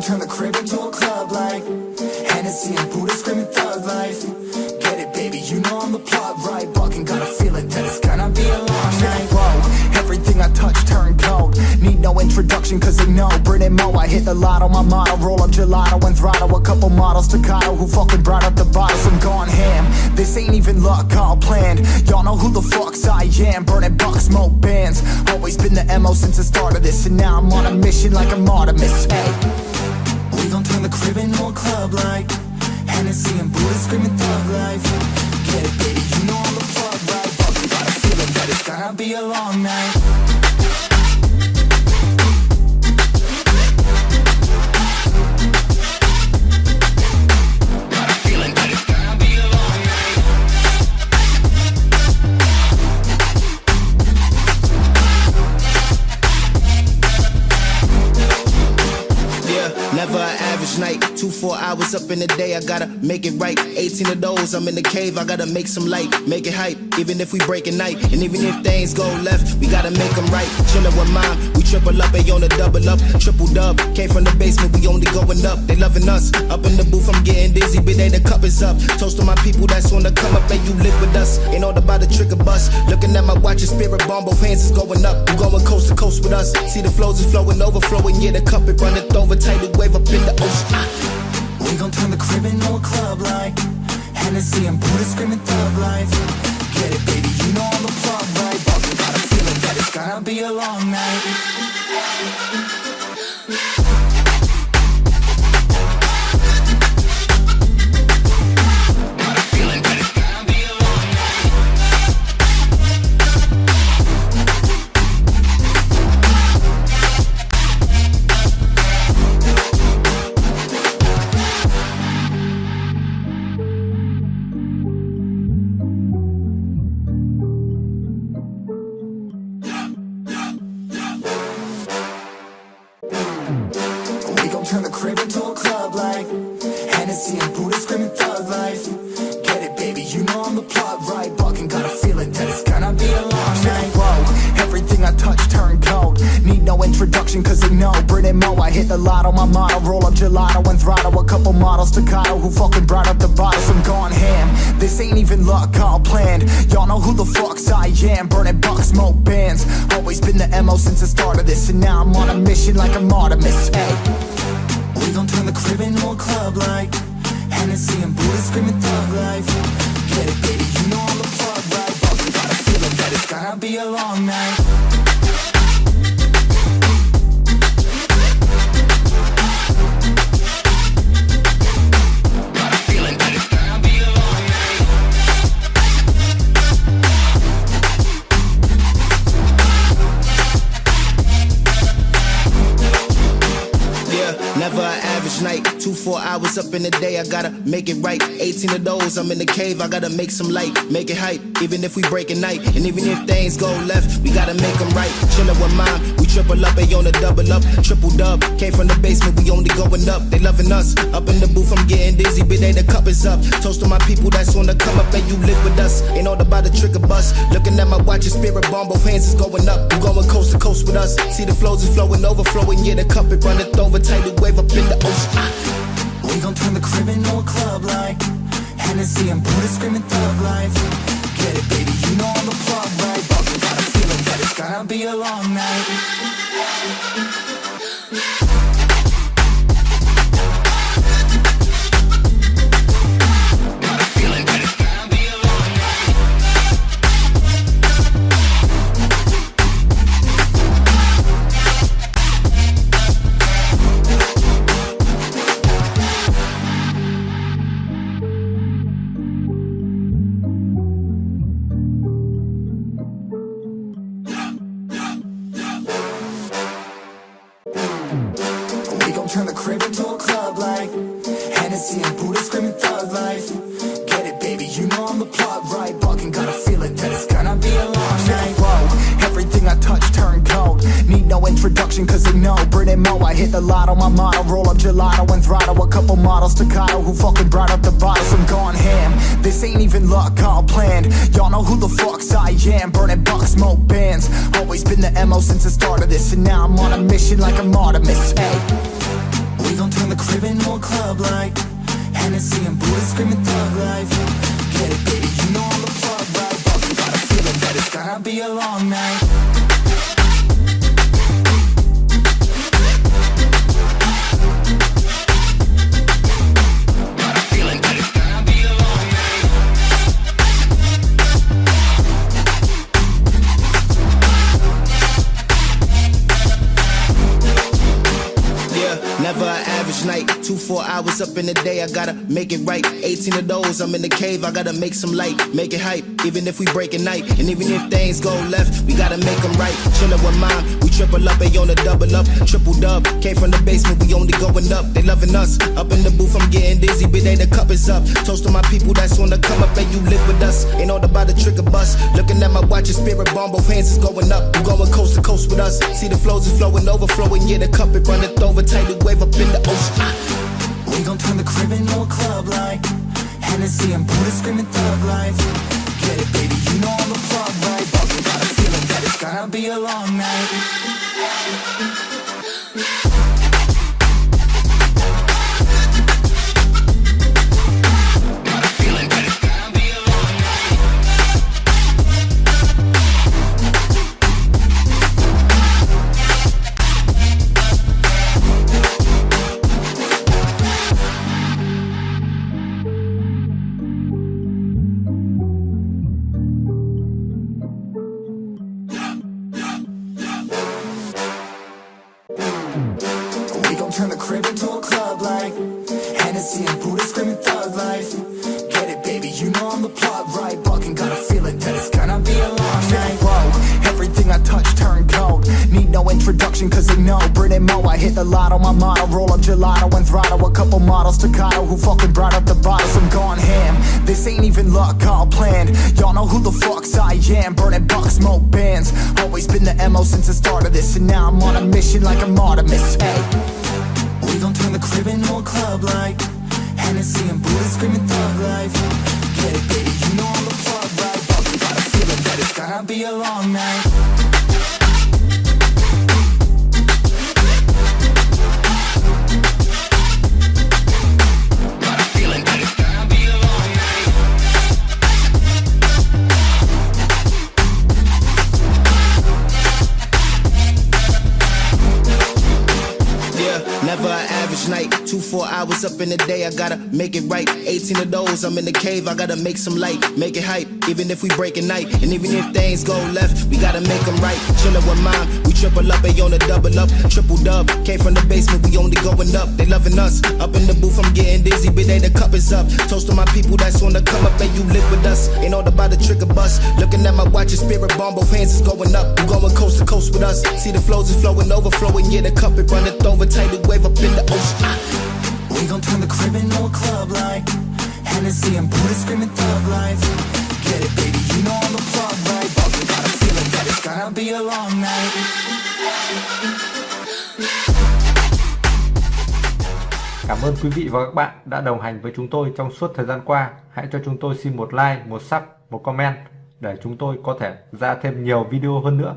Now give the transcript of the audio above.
turn the crib into a club like Hennessy and Buddha screaming thug life. Get it, baby, you know I'm the plug, right? Bucking, got a feeling that it's gonna be a long night. Whoa, everything I touch turn cold. Need no introduction cause they know Brit and Mo, I hit the lotto, my motto. Roll up gelato and throttle a couple models staccato who fucking brought up the bottles. I'm gone ham, this ain't even luck, all planned. Y'all know who the fucks I am. Burning bucks, smoke bands. Always been the MO since the start of this, and now I'm on a mission like I'm Artemis. Hey, we gon' turn the crib into a club like Hennessy and Buddha screaming thug life. Get it, baby, you know I'm the plug, right? Fucking got a feeling that it's gonna be a long night. Never an average night, 2-4 hours up in the day, I gotta make it right. 18 of those, I'm in the cave, I gotta make some light, make it hype, even if we break a night. And even if things go left, we gotta make them right. Chillin' with mom, we triple up, they on the double up, triple dub. Came from the basement, we only going up, they loving us. Up in the booth, I'm getting dizzy, but they the cup is up. Toast to my people that's on the come up, and you live with us. Ain't all about the trick of bus. Looking at my watch, your spirit bomb, both hands is going up. You going coast to coast with us. See the flows is flowing, overflowing, yeah, the cup it runneth over, tidal wave up in the ocean. We gon' turn the crib into a club like Hennessy and Buddha screaming thug life. Get it, baby, you know I'm the plug, right? Bucking, got a feeling that it's gonna be a long night. Turn the crib into a club like Hennessy and Buddha screaming thug life. Get it, baby, you know I'm the plug, right? Bucking, got a feeling that it's gonna be a long night. Whoa, everything I touch turn cold. Need no introduction cause they know Brit and Mo, I hit the lotto, my motto. Roll up gelato and throttle a couple models staccato who fucking brought up the bottles. I'm gone ham, this ain't even luck, all planned. Y'all know who the fucks I am. Burning bucks, smoke bands. Always been the MO since the start of this, and now I'm on a mission like I'm Artemis. Hey, we gon' turn the crib into a club like Hennessy and Buddha screaming thug life. Get it, baby, you know I'm the plug, right? Bucking, got a feeling that it's gonna be a long night. Never an average night, 2-4 hours up in the day, I gotta make it right. 18 of those, I'm in the cave, I gotta make some light, make it hype, even if we break a night. And even if things go left, we gotta make them right. Chillin' with mom, we triple up, they on the double up, triple dub. Came from the basement, we only going up, they loving us. Up in the booth, I'm getting dizzy, but they the cup is up. Toast to my people that's on the come up, and you live with us. Ain't all about the trick of bus. Looking at my watch, your spirit bomb, both hands is going up. You going coast to coast with us. See the flows is flowing, overflowing, yeah, the cup it runneth over, tidal wave up in the ocean. We gon' turn the crib into a club like Hennessy and Buddha screaming thug life. Get it, baby, you know I'm the plug, right? Bucking, got a feeling that it's gonna be a long night. Turn the crib into a club like Hennessy and Buddha screaming thug life. Get it, baby, you know I'm the plug, right? Bucking, got a feeling that it's gonna be a long night. Whoa, everything I touch turn cold. Need no introduction cause they know Brit and Mo, I hit the lotto, my motto. Roll up gelato and throttle a couple models staccato who fucking brought up the bottles. I'm gone ham, this ain't even luck, all planned. Y'all know who the fucks I am. Burning bucks, smoke bands. Always been the MO since the start of this, and now I'm on a mission like I'm Artemis. Hey, we gon' turn the crib into a club like Hennessy and Buddha screaming thug life. Get it, baby, you know I'm the plug, right? Fucking got a feeling that it's gonna be a long night. Never an average night, 2-4 hours up in the day, I gotta make it right. 18 of those, I'm in the cave, I gotta make some light, make it hype, even if we break a night. And even if things go left, we gotta make them right. Chillin' with mine, we triple up, they on the double up, triple dub. Came from the basement, we only going up, they loving us. Up in the booth, I'm getting dizzy, but they the cup is up. Toast to my people that's on the come up, and you live with us. Ain't all about the trigger bus. Looking at my watch, your spirit bomb, both hands is going up. You going coast to coast with us. See the flows is flowing, overflowing, yeah, the cup it runneth over, tidal wave up in the ocean. We gon' turn the crib into a club like Hennessy and Buddha screaming thug life. Get it, baby, you know I'm the plug, right? Fucking got a feeling that it's gonna be a long night. We gon' turn the crib into a club like Hennessy and Buddha screaming thug life. Get it, baby, you know I'm the plug, right? Fucking got a feeling that it's gonna be a long night. Whoa, everything I touch turn gold. Need no introduction cause they know Brit and Mo, I hit the lotto, my motto. Roll up gelato and throttle a couple models staccato who fucking brought up the bottles. I'm gone ham, this ain't even luck, all planned. Y'all know who the fucks I am. Burning bucks, smoke bands. Always been the MO since the start of this, and now I'm on a mission like I'm Artemis. Hey, we gon' turn the crib into a club like Hennessy and Buddha screaming thug life. Get it, baby, you know I'm the plug, right? Fucking got a feeling that it's gonna be a long night. Never an average night, 2-4 hours up in the day, I gotta make it right. 18 of those, I'm in the cave, I gotta make some light, make it hype, even if we break a night. And even if things go left, we gotta make them right. Chillin' with mine, we triple up, they on the double up, triple dub. Came from the basement, we only going up, they loving us. Up in the booth, I'm getting dizzy, but they the cup is up. Toast to my people that's on the come up, and you live with us. Ain't all about the trigger bus. Looking at my watch, your spirit bomb, both hands is going up. You going coast to coast with us. See the flows is flowing, overflowing, yeah, the cup it runneth over, tidal wave up in the ocean. We gon' turn the crib into a club like Hennessy and Buddha screaming thug life. Get it, baby, you know I'm the plug, right? Fucking got a feeling that it's gonna be a long night. Cảm ơn quý vị và các bạn đã đồng hành với chúng tôi trong suốt thời gian qua. Hãy cho chúng tôi xin một like, một sub, một comment để chúng tôi có thể ra thêm nhiều video hơn nữa.